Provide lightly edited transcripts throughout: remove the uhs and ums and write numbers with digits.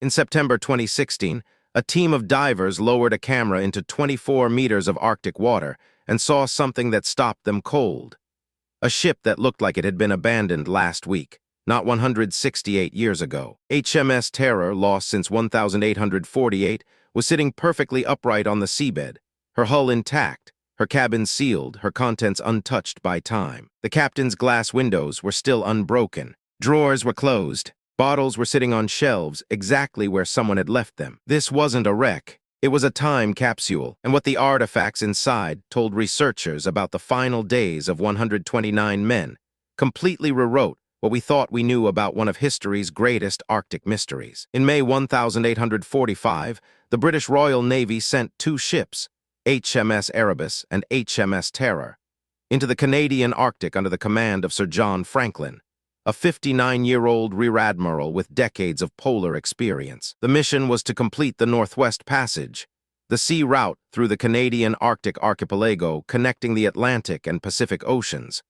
In September 2016, a team of divers lowered a camera into 24 meters of Arctic water and saw something that stopped them cold. A ship that looked like it had been abandoned last week, not 168 years ago. HMS Terror, lost since 1848, was sitting perfectly upright on the seabed, her hull intact, her cabin sealed, her contents untouched by time. The captain's glass windows were still unbroken. Drawers were closed. Bottles were sitting on shelves exactly where someone had left them. This wasn't a wreck. It was a time capsule, and what the artifacts inside told researchers about the final days of 129 men, completely rewrote what we thought we knew about one of history's greatest Arctic mysteries. In May 1845, the British Royal Navy sent two ships, HMS Erebus and HMS Terror, into the Canadian Arctic under the command of Sir John Franklin, a 59-year-old rear admiral with decades of polar experience. The mission was to complete the Northwest Passage, the sea route through the Canadian Arctic archipelago connecting the Atlantic and Pacific Oceans,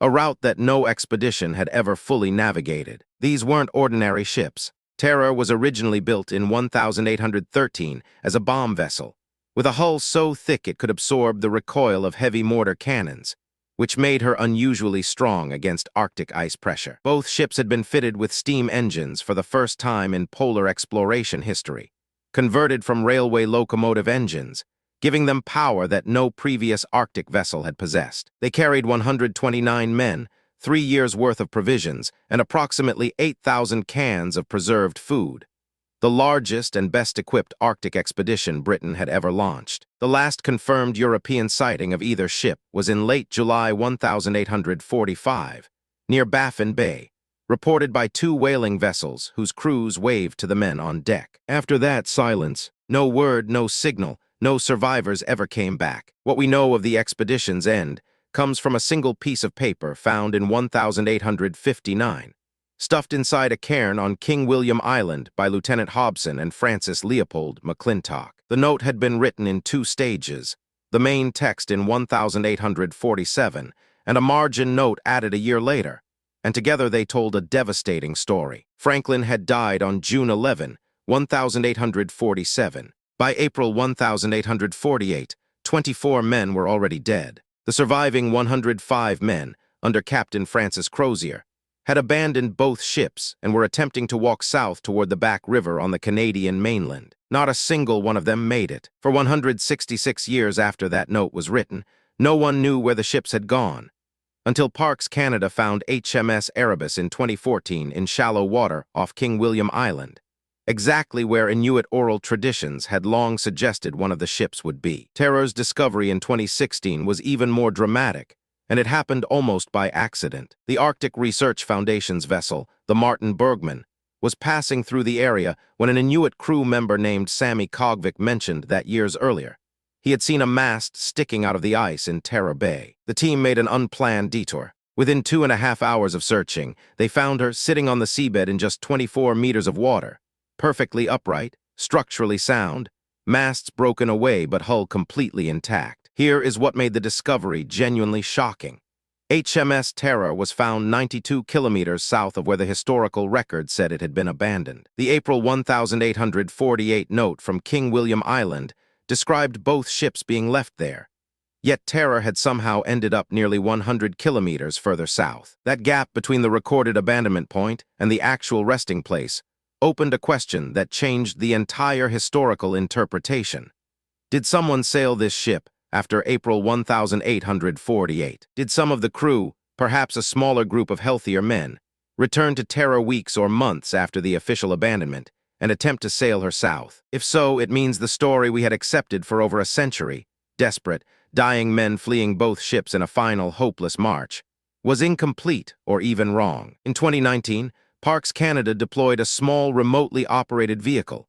a route that no expedition had ever fully navigated. These weren't ordinary ships. Terror was originally built in 1813 as a bomb vessel, with a hull so thick it could absorb the recoil of heavy mortar cannons, which made her unusually strong against Arctic ice pressure. Both ships had been fitted with steam engines for the first time in polar exploration history, converted from railway locomotive engines, giving them power that no previous Arctic vessel had possessed. They carried 129 men, 3 years' worth of provisions, and approximately 8,000 cans of preserved food, the largest and best-equipped Arctic expedition Britain had ever launched. The last confirmed European sighting of either ship was in late July 1845, near Baffin Bay, reported by 2 whaling vessels whose crews waved to the men on deck. After that, silence. No word, no signal, no survivors ever came back. What we know of the expedition's end comes from a single piece of paper found in 1859, stuffed inside a cairn on King William Island by Lieutenant Hobson and Francis Leopold McClintock. The note had been written in 2 stages, the main text in 1847, and a margin note added a year later, and together they told a devastating story. Franklin had died on June 11, 1847. By April 1848, 24 men were already dead. The surviving 105 men, under Captain Francis Crozier, had abandoned both ships and were attempting to walk south toward the Back River on the Canadian mainland. Not a single one of them made it. For 166 years after that note was written, no one knew where the ships had gone, until Parks Canada found HMS Erebus in 2014 in shallow water off King William Island, exactly where Inuit oral traditions had long suggested one of the ships would be. Terror's discovery in 2016 was even more dramatic, and it happened almost by accident. The Arctic Research Foundation's vessel, the Martin Bergman, was passing through the area when an Inuit crew member named Sammy Kogvik mentioned that years earlier he had seen a mast sticking out of the ice in Terror Bay. The team made an unplanned detour. Within 2.5 hours of searching, they found her sitting on the seabed in just 24 meters of water, perfectly upright, structurally sound, masts broken away but hull completely intact. Here is what made the discovery genuinely shocking. HMS Terror was found 92 kilometers south of where the historical record said it had been abandoned. The April 1848 note from King William Island described both ships being left there, yet Terror had somehow ended up nearly 100 kilometers further south. That gap between the recorded abandonment point and the actual resting place opened a question that changed the entire historical interpretation. Did someone sail this ship after April 1848? Did some of the crew, perhaps a smaller group of healthier men, return to Terror weeks or months after the official abandonment and attempt to sail her south? If so, it means the story we had accepted for over a century, desperate, dying men fleeing both ships in a final hopeless march, was incomplete or even wrong. In 2019, Parks Canada deployed a small remotely operated vehicle,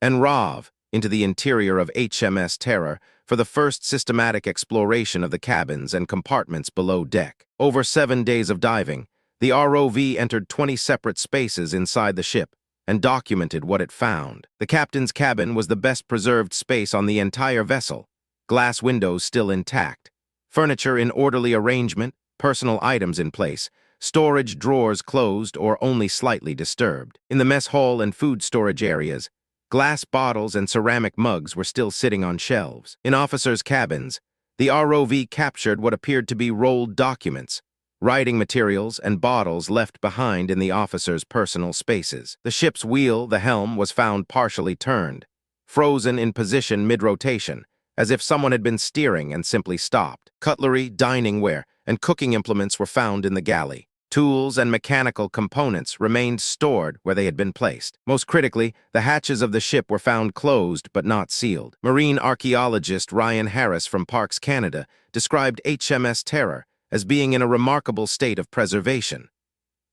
en RAV, into the interior of HMS Terror for the first systematic exploration of the cabins and compartments below deck. Over 7 days of diving, the ROV entered 20 separate spaces inside the ship and documented what it found. The captain's cabin was the best preserved space on the entire vessel, glass windows still intact, furniture in orderly arrangement, personal items in place, storage drawers closed or only slightly disturbed. In the mess hall and food storage areas, glass bottles and ceramic mugs were still sitting on shelves. In officers' cabins, the ROV captured what appeared to be rolled documents, writing materials, and bottles left behind in the officers' personal spaces. The ship's wheel, the helm, was found partially turned, frozen in position mid-rotation, as if someone had been steering and simply stopped. Cutlery, dining ware, and cooking implements were found in the galley. Tools and mechanical components remained stored where they had been placed. Most critically, the hatches of the ship were found closed but not sealed. Marine archaeologist Ryan Harris from Parks Canada described HMS Terror as being in a remarkable state of preservation.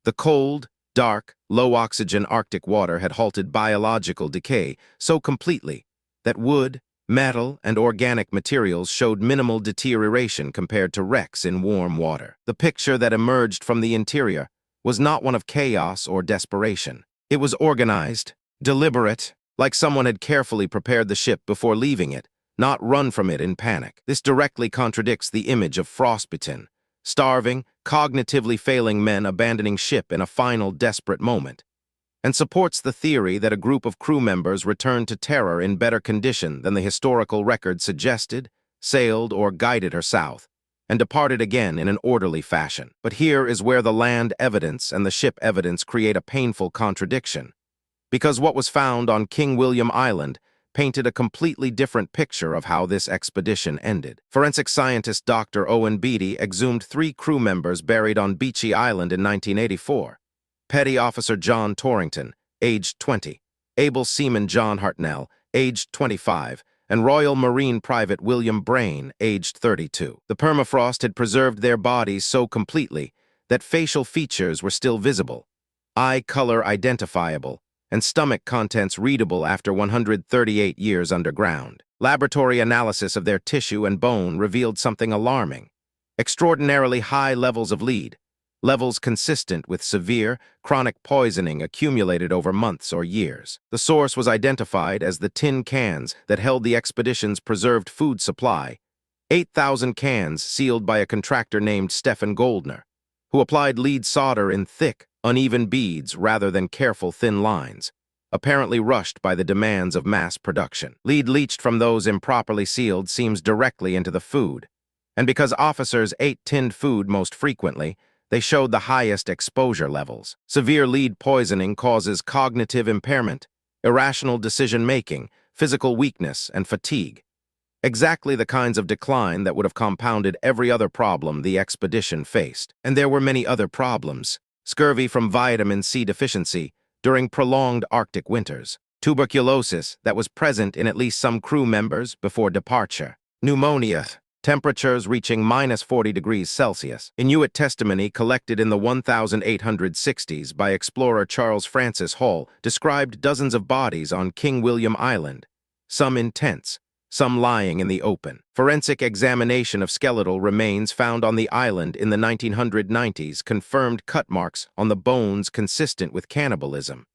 The cold, dark, low-oxygen Arctic water had halted biological decay so completely that wood, metal, and organic materials showed minimal deterioration compared to wrecks in warm water. The picture that emerged from the interior was not one of chaos or desperation. It was organized, deliberate, like someone had carefully prepared the ship before leaving it, not run from it in panic. This directly contradicts the image of frostbitten, starving, cognitively failing men abandoning ship in a final desperate moment, and supports the theory that a group of crew members returned to Terror in better condition than the historical record suggested, sailed or guided her south, and departed again in an orderly fashion. But here is where the land evidence and the ship evidence create a painful contradiction, because what was found on King William Island painted a completely different picture of how this expedition ended. Forensic scientist Dr. Owen Beatty exhumed 3 crew members buried on Beechey Island in 1984. Petty Officer John Torrington, aged 20, Able Seaman John Hartnell, aged 25, and Royal Marine Private William Brain, aged 32. The permafrost had preserved their bodies so completely that facial features were still visible, eye color identifiable, and stomach contents readable after 138 years underground. Laboratory analysis of their tissue and bone revealed something alarming: extraordinarily high levels of lead, levels consistent with severe, chronic poisoning accumulated over months or years. The source was identified as the tin cans that held the expedition's preserved food supply, 8,000 cans sealed by a contractor named Stephen Goldner, who applied lead solder in thick, uneven beads rather than careful thin lines, apparently rushed by the demands of mass production. Lead leached from those improperly sealed seems directly into the food, and because officers ate tinned food most frequently, they showed the highest exposure levels. Severe lead poisoning causes cognitive impairment, irrational decision-making, physical weakness, and fatigue. Exactly the kinds of decline that would have compounded every other problem the expedition faced. And there were many other problems: scurvy from vitamin C deficiency during prolonged Arctic winters, tuberculosis that was present in at least some crew members before departure, pneumonia, temperatures reaching -40 degrees Celsius. Inuit testimony collected in the 1860s by explorer Charles Francis Hall described dozens of bodies on King William Island, some in tents, some lying in the open. Forensic examination of skeletal remains found on the island in the 1990s confirmed cut marks on the bones consistent with cannibalism,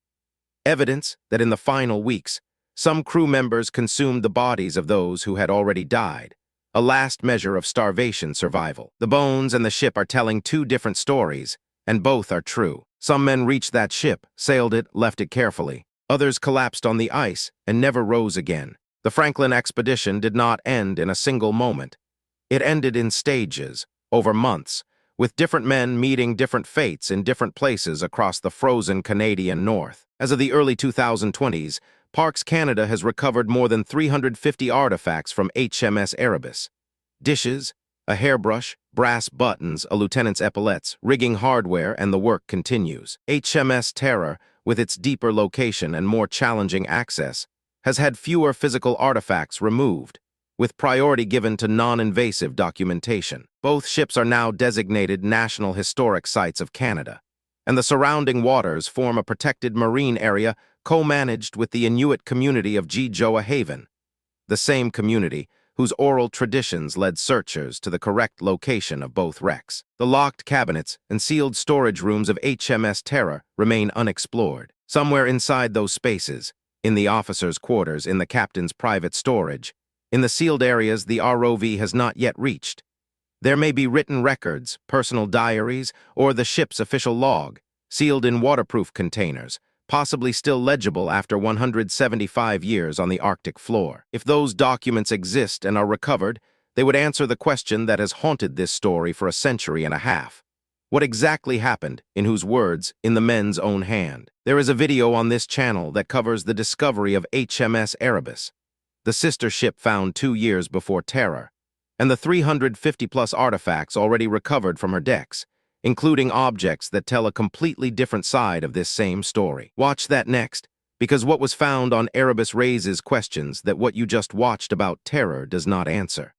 evidence that in the final weeks, some crew members consumed the bodies of those who had already died, a last measure of starvation survival. The bones and the ship are telling 2 different stories, and both are true. Some men reached that ship, sailed it, left it carefully. Others collapsed on the ice and never rose again. The Franklin expedition did not end in a single moment. It ended in stages, over months, with different men meeting different fates in different places across the frozen Canadian North. As of the early 2020s, Parks Canada has recovered more than 350 artifacts from HMS Erebus: dishes, a hairbrush, brass buttons, a lieutenant's epaulettes, rigging hardware, and the work continues. HMS Terror, with its deeper location and more challenging access, has had fewer physical artifacts removed, with priority given to non-invasive documentation. Both ships are now designated National Historic Sites of Canada, and the surrounding waters form a protected marine area co-managed with the Inuit community of Jijoa Haven, the same community whose oral traditions led searchers to the correct location of both wrecks. The locked cabinets and sealed storage rooms of HMS Terror remain unexplored. Somewhere inside those spaces, in the officers' quarters, in the captain's private storage, in the sealed areas the ROV has not yet reached, There may be written records, personal diaries, or the ship's official log, sealed in waterproof containers, possibly still legible after 175 years on the Arctic floor. If those documents exist and are recovered, they would answer the question that has haunted this story for a century and a half. What exactly happened, in whose words, in the men's own hand? There is a video on this channel that covers the discovery of HMS Erebus, the sister ship found 2 years before Terror, and the 350-plus artifacts already recovered from her decks, including objects that tell a completely different side of this same story. Watch that next, because what was found on Erebus raises questions that what you just watched about Terror does not answer.